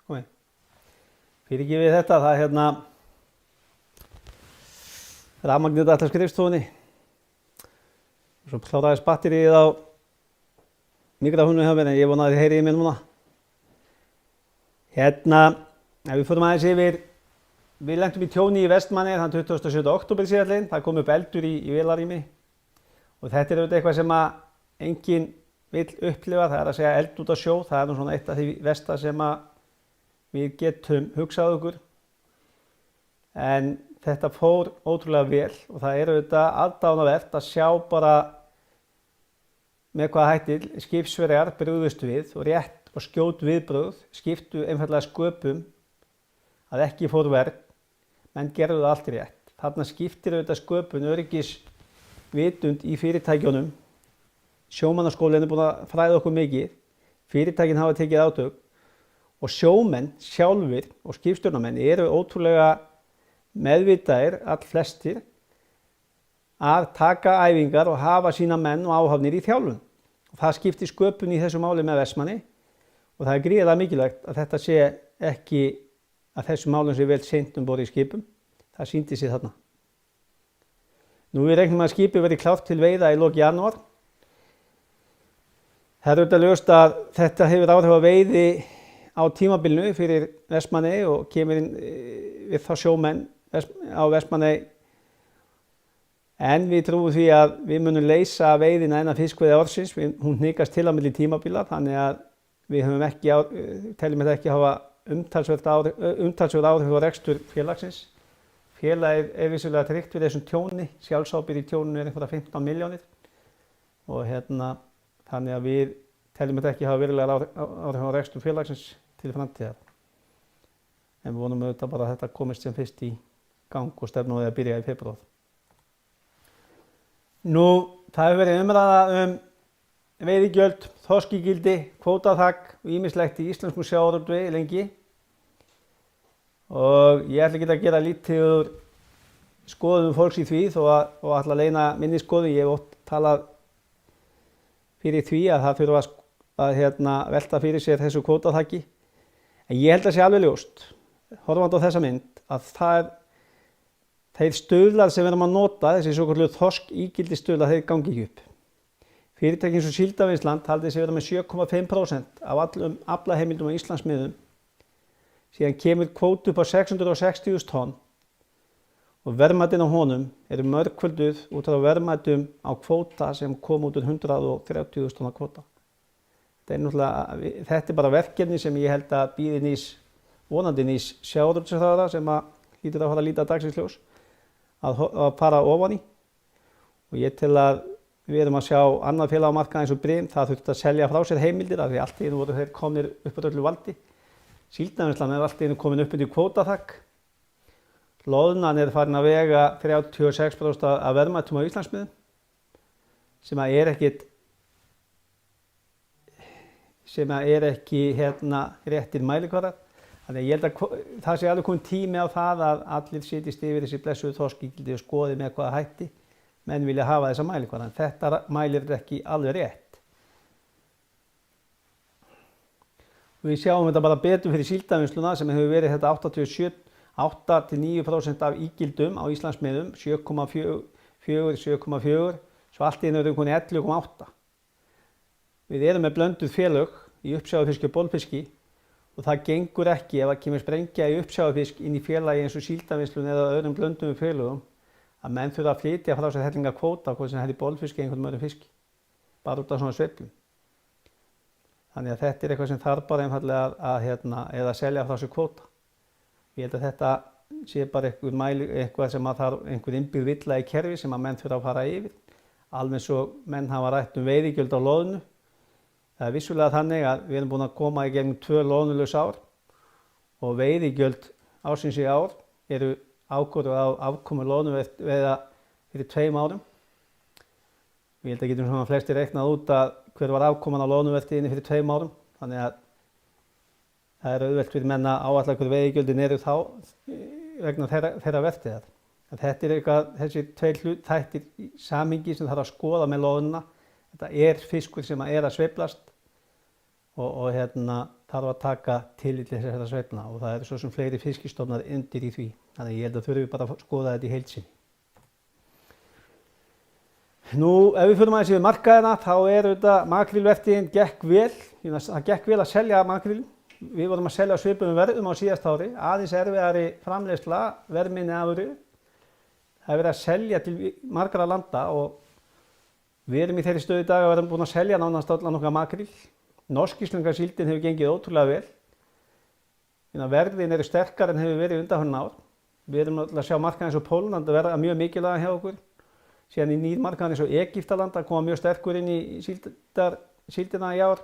komið. Fyrirgefið þetta, það rafmagnið alltaf skrifstofunni. Svo kláraðist batterið á mikrofónum hjá mér en ég vona að þið heyrið í mér núna. Ef við fórum aðeins yfir, við lentum í tjóni í Vestmannaeyjum þann 27. október síðastliðinn, það kom upp eldur í vélarrými og þetta er auðvitað eitthvað sem að enginn vill upplifa, það er að segja eld út á sjó, það er nú svona eitt af því versta sem að við getum hugsað okkur. En þetta fór ótrúlega vel og það er auðvitað aðdáunarvert að sjá bara með hvaða hætti skipsverjar brugðust við og rétt og skjót viðbrögð skiptu einfaldlega sköpum að ekki fór verr, menn gerðu það allt rétt. Þarna skiptir auðvitað sköpun öryggisvitund í fyrirtækjunum. Sjómannaskólinn er búin að fræða okkur mikið, fyrirtækin hafa tekið átök og sjómenn sjálfir og skipstjórnarmenn eru ótrúlega meðvitaðir, allflestir, að taka æfingar og hafa sína menn og áhafnir í þjálfun. Og það skiptir sköpun í þessu máli með Vestmannaeyjum og það er gríðarlega mikilvægt að þetta sé ekki að þessu málum sé vel sinnt borð í skipum. Það sýndi sig þarna. Nú við reiknum að skipið verði klárt til veiða í lok janúar. Það er auðvitað ljóst að þetta hefur áhrif á veiði á tímabilinu fyrir Vestmannaeyjum og kemur inn við þá sjómenn á Vestmannaeyjum. En við trúum því að við munum leysa veiðina innan fiskveiði ársins. Hún hnikast til á milli tímabila þannig að við teljum þetta ekki hafa umtalsverð áhrif á rekstur félagsins. Félagið er vissulega tryggt við þessum tjóni, sjálfsábyrgð í tjóninu er einhverja 15 milljónir og þannig að við teljum þetta ekki hafa verulega áhrif á rekstur félagsins til framtíðar. En við vonum auðvitað bara að þetta komist sem fyrst í gang og stefnum við að byrja í febrúar. Nú, það hefur verið umræða veiðigjöld, þorskígildi, kvótaþak og ýmislegt í íslenskum sjávarútvegi lengi. Og ég ætla ekki að gera lítið úr skoðum fólks í því og ætla að leyna minni skoðun. Ég hef oft talað fyrir því að það þurfa að velta fyrir sér þessu kvótaþaki. En ég held að sé alveg ljóst, horfandi á þessa mynd, að þeir stuðlar sem við erum að nota, þessi svokölluðu þorskígildi þeir gangi ekki upp. Fyrirtæki eins og Síldarvinnslan taldi sig vera með 7,5% af allum aflaheimildum á Íslandsmiðum. Síðan kemur kvóti upp á 660.000 tonn og verðmætin á honum eru mörgfölduð út af verðmætum á kvóta sem kom út úr 130.000 tonna kvóta. Þetta er bara verkefni sem ég held að bíði vonandi nýs sjávarútvegsráðherra sem hlýtur að fara að líta dagsins ljós að fara ofan í. Og ég tel að við erum að sjá annað félag á markaði eins og Brim, það þurfti að selja frá sér heimildir af því allt í einu voru þeir komnir upp á öllu valdi. Síldarvinnslan er allt í einu komin upp undir kvótaþak. Loðnan er farin að vega 36% af verðmætum á Íslandsmiðum sem er ekki réttir mælikvarðar. Þannig að ég held að það sé alveg komin tími á það að allir sitjist yfir þessi blessuðu þorskígildi og skoði með hvaða hætti menn vilja hafa þessa mælikvarða. En þetta mælir ekki alveg rétt. Við sjáum þetta bara betur fyrir Síldarvinnsluna sem hefur verið þetta 8-9% af ígildum á Íslandsmiðum, 7,4, svo allt í einu erum við konið 11,8. Við erum með blönduð félög í uppsjávarfiski og bolfiski og það gengur ekki ef það kemur sprengja í uppsjávarfisk inn í félagi eins og Síldarvinnsluna eða öðrum blönduðum félögum að menn þurfa að flytja frá sér hellinga kvóta hvort sem þetta er bolfiski eða einhvern öðrum fiski, bara út af svona sveiflum. Þannig að þetta er eitthvað sem þarf bara einfaldlega eða selja frá sér kvóta. Ég held að þetta sé bara eitthvað sem að þarf einhver innbyggð villa í kerfi sem að menn þurfa að fara yfir. Alveg svo menn hafa rætt veiðigjöld á loðnu. Það er vissulega þannig að við erum búin að koma í gegnum 2 loðnulaus ár og veiðigjöld ársins í ár eru ákvörðuð á afkomu loðnuveiða fyrir 2 árum. Ég held að getum svona flestir reiknað út að hver var afkoman á loðnuvertíðinni fyrir 2 árum. Þannig að það er auðvelt fyrir menn að áætla hver veiðigjöldin eru þá vegna þeirra vertíðar. Þetta er þessi 2 þættir í samhengi sem þarf að skoða með loðnuna. Þetta er fiskur sem er að sveiflast og það þarf að taka tillit til þessara sveiflna og það eru svo sem fleiri fiskistofnar undir í því. Þannig ég held að þurfum bara að skoða þetta í heild sinni. Nú, ef við förum aðeins yfir markaðina, þá auðvitað makrílvertíðin gekk vel. Það gekk vel að selja makríl. Við vorum að selja svipuðum verðum á síðasta ári, aðeins erfiðari framleiðsla, verðminni afurðir. Það er verið að selja til margra landa og við erum í þeirri stöðu í dag að við erum búin að selja nánast allan okkar makríl. Norsk-íslenska síldin hefur gengið ótrúlega vel. Verðin eru sterkar en hefur verið undanfarin ár. Við erum að sjá markaðin eins og Pólland að verða mjög mikilvæga hjá okkur. Síðan í nýr markaðin eins og Egyptaland að koma mjög sterkur inn í síldina í ár.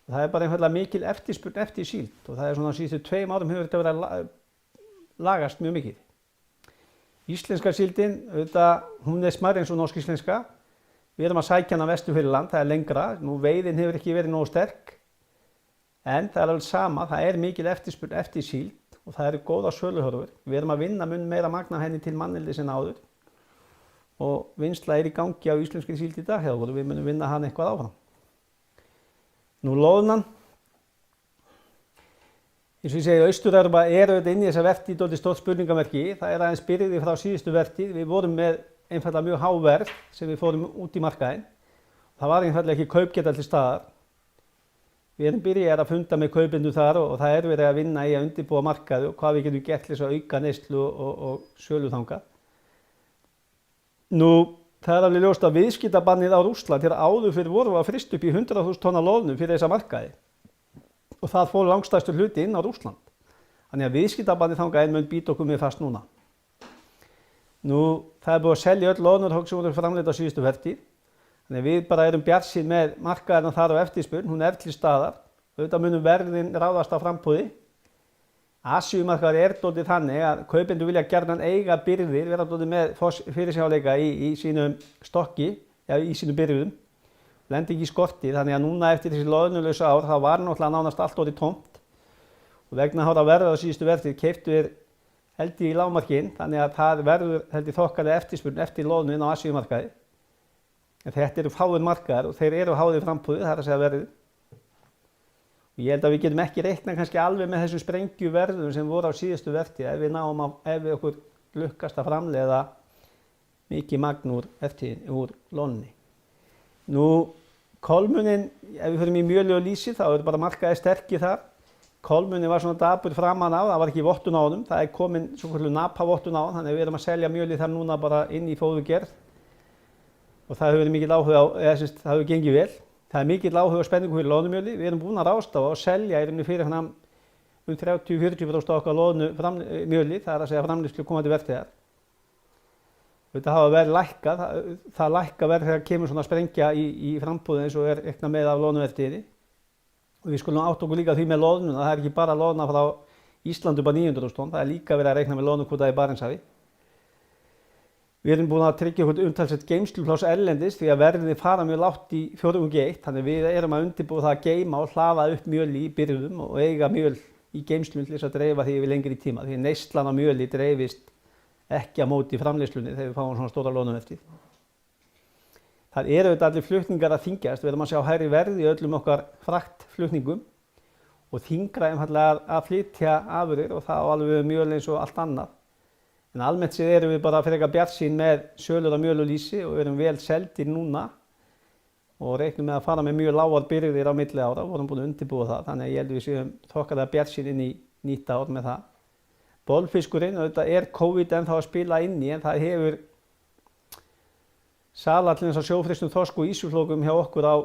Það er bara einfaldlega mikil eftirspurn eftir síld og það er svona síðustu 2 árum hefur þetta verið að lagast mjög mikið. Íslenska síldin, hún er smærri eins og norsk-íslenska. Við erum að sækja hana vestur fyrir land, það er lengra. Nú veiðin hefur ekki verið nógu sterk en það er alveg sama, það er mikil eftirspurn eftir síld og það eru góða söluhorfur. Við erum að vinna mun meira magn af henni til manneldis en áður og vinnsla er í gangi á íslenskri síld í dag hjá okkur og við munum vinna hann eitthvað áfram. Nú loðnan, eins og ég segi, Austur-Evrópa er auðvitað inn í þessa vertíð dálítið stórt spurningamerki. Það er aðeins byrjuði frá síðustu vertíð. Við vorum með einfaldlega mjög há verð sem við fórum út í markaðinn. Það var einfaldlega ekki kaupgeta til staðar. Við erum byrjað að funda með kaupendum þar og það er verið að vinna í að undirbúa markaði og hvað við getum gert til þess að auka neyslu og sölu þangað. Nú, það er alveg ljóst að viðskiptabannið á Rússland þegar áður fyrir voru að frysta upp í 100.000 tonna loðnu fyrir þessa markaði og það fór langstærstur hluti inn á Rússland. Þannig að viðskiptabannið þangað mun bíta okkur mjög fast núna. Nú, það er búið að selja öll loðnurhögg sem voru framleidd á síðustu vertíð. Þannig að við bara erum bjartsýn með markaðina þar á eftirspurn, hún er til staðar. Auðvitað munum verðin ráðast á framboði. Asíumarkaður er dálítið þannig að kaupendur vilja gjarnan eiga birgðir, vera dálítið með fyrirsjáanleika í sínum stokki, í sínum birgðum, lendi ekki í skorti. Þannig að núna eftir þessi loðnulausa ár þá var náttúrulega nánast allt orðið tómt og vegna hára verða á síðustu vertíð keyptu við held ég í lágmarkinn, þannig að það verður held ég þokkalega eftirspurn eftir loðnu inn á Asíumarkaði. En þetta eru fáir markaðar og þeir eru háðir framboði, það er að segja verðið. Ég held að við getum ekki reiknað kannski alveg með þessu sprengjuverðum sem voru á síðustu vertíð ef við okkur lukkast að framleiða mikið magn úr loðnunni. Nú, kolmunin, ef við förum í mjöli og lýsi þá er bara markaði sterkir þar. Kolmunin var svona dapur framan á, það var ekki vottun á honum, það er komin svokölluð napavottun á hann, þannig að við erum að selja mjöli þar núna bara inn í fóðurgerð og það hefur verið mikill áhuga á, það hefur gengið vel. Það er mikill áhuga og spenningu fyrir loðnumjöli. Við erum búin að ráðstafa og selja í rauninni fyrir um 30–40% okkar loðnumjöli, það er að segja framleiðslu komandi vertíðar. Þetta hafa verið lækkað, það lækka verð þegar kemur svona sprengja í framboði eins og er reiknað með af loðnuvertíðinni. Og við skulum átta okkur líka því með loðnuna, það er ekki bara loðna frá Íslandi upp á 900.000 tonn, það er líka verið að reikna með loðnukvóta í Barentshafi. Við erum búin að tryggja okkur umtalsvert geymslupláss erlendis því að verðið fara mjög lágt í 4/1, þannig við erum að undirbúa það að geyma og hlaða upp mjöli í birgðum og eiga mjöl í geymslum til þess að dreifa því yfir lengri tíma. Því neyslan á mjöli dreifist ekki á móti framleiðslunni þegar við fáum svona stóra loðnuvertíð. Það eru auðvitað allir flutningar að þyngjast, við erum að sjá hærri verð í öllum okkar fraktflutningum og þyngra einfaldlega að flytja afurðir og það á alveg mjöl eins og allt annað. En almennt séð erum við bara frekar bjartsýn með sölur á mjöl og lýsi og erum vel seldir núna og reiknum með að fara með mjög lágar birgðir á milli ára og vorum búin að undirbúa það. Þannig að ég held að við séum þokkalega bjartsýn inn í nýtt ár með það. Bolfiskurinn, auðvitað er COVID ennþá að spila inn í en það hefur sala til þess að sjófrystum þorsk og ýsuflókum hjá okkur á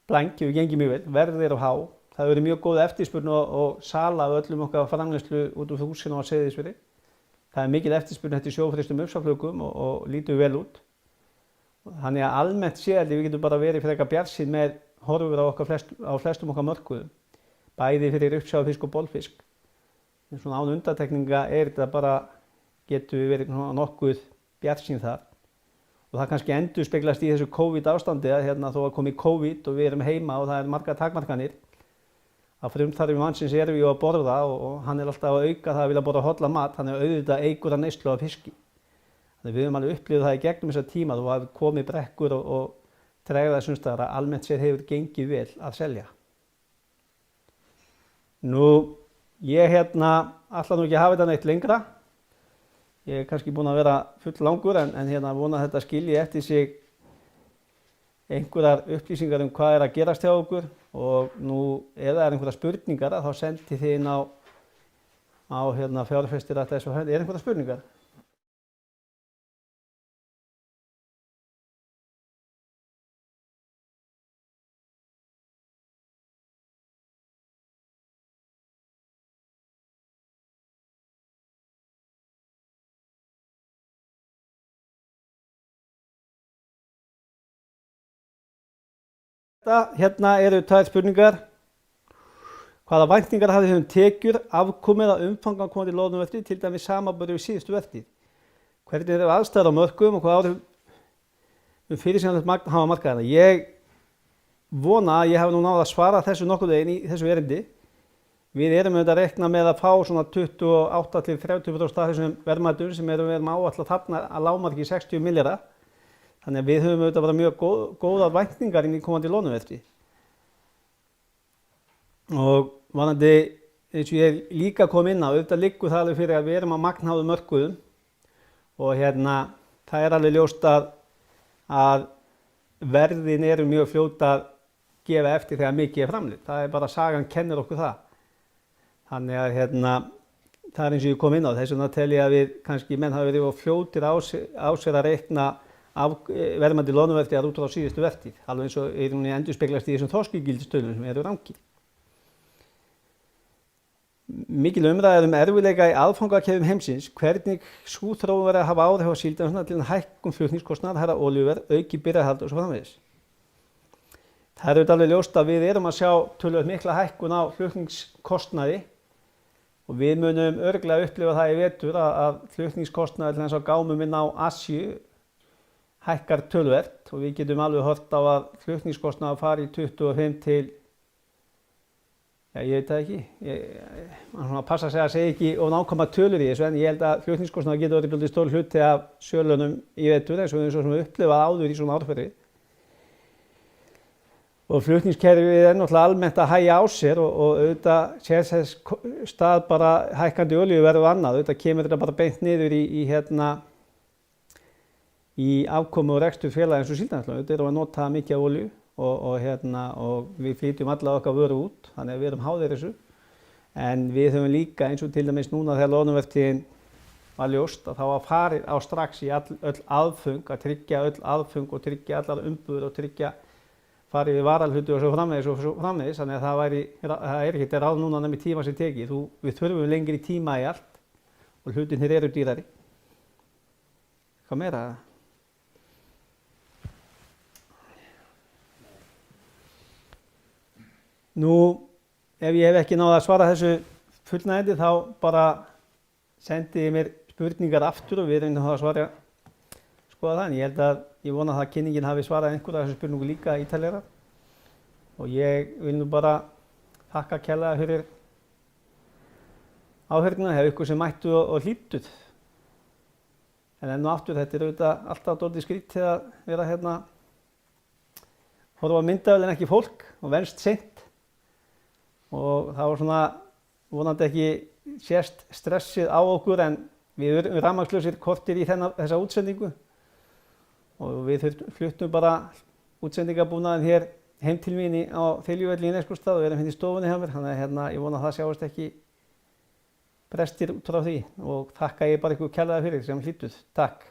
blank hefur gengið mjög vel, verðir og há. Það hefur verið mjög góð eftirspurn og sala af öllum okkar framleiðslu út úr Húsinu á Seyðisfirði. Það er mikil eftirspurn eftir sjófrystum uppsaflökum og lítur vel út. Þannig að almennt séð við getum bara verið frekar bjartsýn með horfur á flestum okkar mörkuðum, bæði fyrir uppsjáfisk og bolfisk. En svona án undantekninga þetta bara getum við verið nokkuð bjartsýn þar. Og það kannski endurspeglast í þessu COVID ástandi að þó að komi COVID og við erum heima og það er margar takmarkanir. Að frumþarfi mannsins erum við að borða og hann er alltaf að auka það að vilja borða hollan mat, þannig að auðvitað eykur að neyslu af fiski. Þannig við höfum alveg upplifað það í gegnum þessa tíma, þú hafi komið brekkur og tregðað sumstaðar að almennt séð hefur gengið vel að selja. Nú, ég ætla nú ekki að hafa þetta neitt lengra. Ég kannski búinn að vera full langur en vona að þetta skilji eftir sig einhverjar upplýsingar hvað að gerast hjá okkur og nú ef það einhverjar spurningar þá sendi þið inn á fjárfestir@sh. Einhverjar spurningar? Hérna eru tvær spurningar. Hvaða væntingar hafið þið tekjur, afkomu eða umfang á komandi loðnuvertíð, til dæmis samanburði við síðustu vertíð? Hvernig eru aðstæður á mörkuðum og hvað áhrif fyrirsjáanlegt magn hafa markaðina? Ég vona að ég hef nú náð að svara þessu nokkuð veginn í þessu erindi. Við erum auðvitað að reikna með að fá svona 28 til 30% af þessum verðmætum sem við erum áætlað þarna að lágmarki 60 milljarða. Þannig að við höfum auðvitað bara mjög góðar væntingar inn í komandi loðnuvertíð. Og vonandi, eins og ég líka kom inn á, auðvitað liggur það alveg fyrir að við erum á magnháðum mörkuðum og það er alveg ljóst að verðin eru mjög fljót að gefa eftir þegar mikið er framleitt. Það er bara sagan kennir okkur það. Þannig að það er eins og ég kom inn á, þess vegna tel ég að við kannski menn hafi verið fljótir á sér að reikna verðmæti loðnuvertíðar út frá síðustu vertíð, alveg eins og endurspeglast í þessum þorskígildistölum sem eru rangir. Mikil umræða erfiðleika í aðfangakeðjum heimsins. Hvernig sú þróun verður að hafa áhrif á síldarvinnsluna til að hækkun flutningskostnaðar, hærra olíuverð, auki birgðahald og svo framvegis? Það er auðvitað alveg ljóst að við erum að sjá töluvert mikla hækkun á flutningskostnaði og við munum örugglega upplifa það í vetur að flutningskostnaður til þess að gámum inn á Asíu hækkar töluvert og við getum alveg hort á að flutningskostnaður fari í 25 til, ég veit það ekki, maður passa að segja ekki of nákvæmar tölur í þessu, en ég held að flutningskostnaður getur orðið svolítið stór hluti af sölunum í vetur eins og við upplifað áður í svona árferði. Og flutningskerfið er náttúrulega almennt að hægja á sér og auðvitað sér þess stað bara hækkandi olíuverð og annað, auðvitað kemur þetta bara beint niður í afkomu og rekstur félaga eins og Síldarvinnsluna. Auðvitað erum við að nota mikið af olíu og við flytjum alla okkar vöru út, þannig að við erum háðir þessu. En við höfum líka eins og til dæmis núna þegar loðnuvertíðin var ljóst að þá var farið á strax í öll aðföng, að tryggja öll aðföng og tryggja allar umbúðir og tryggja farið við varalhluti og svo framvegis, þannig að það er ekkert ráð núna nefnir tíma sem tekið. Við þurfum lengri tíma í allt og hlutirnir eru dýrari. Hvað meira? Nú, ef ég hef ekki náð að svara þessu fullnægjandi þá bara sendi ég mér spurningar aftur og við reynum að skoða það. En ég vona að kynningin hafi svarað einhverja þessu spurningu líka ítarlegra. Og ég vil nú bara þakka kærlega fyrir áheyrnina, hef ykkur sem mættu og hlýdduð. En enn og aftur, þetta er auðvitað alltaf dálítið skrítið að vera horfa á myndavél en ekki fólk og venst seint. Og það var svona vonandi ekki sést stressið á okkur, en við erum rafmagnslausir kortir í þessa útsendingu og við fluttum bara útsendingabúnaðinn hér heim til mín á Þiljuvöll í Neskaupstað og erum í stofunni hjá mér, þannig að ég vona að það sjáist ekki brestir út frá því og þakka ég bara ykkur kærlega fyrir sem hlýdduð. Takk.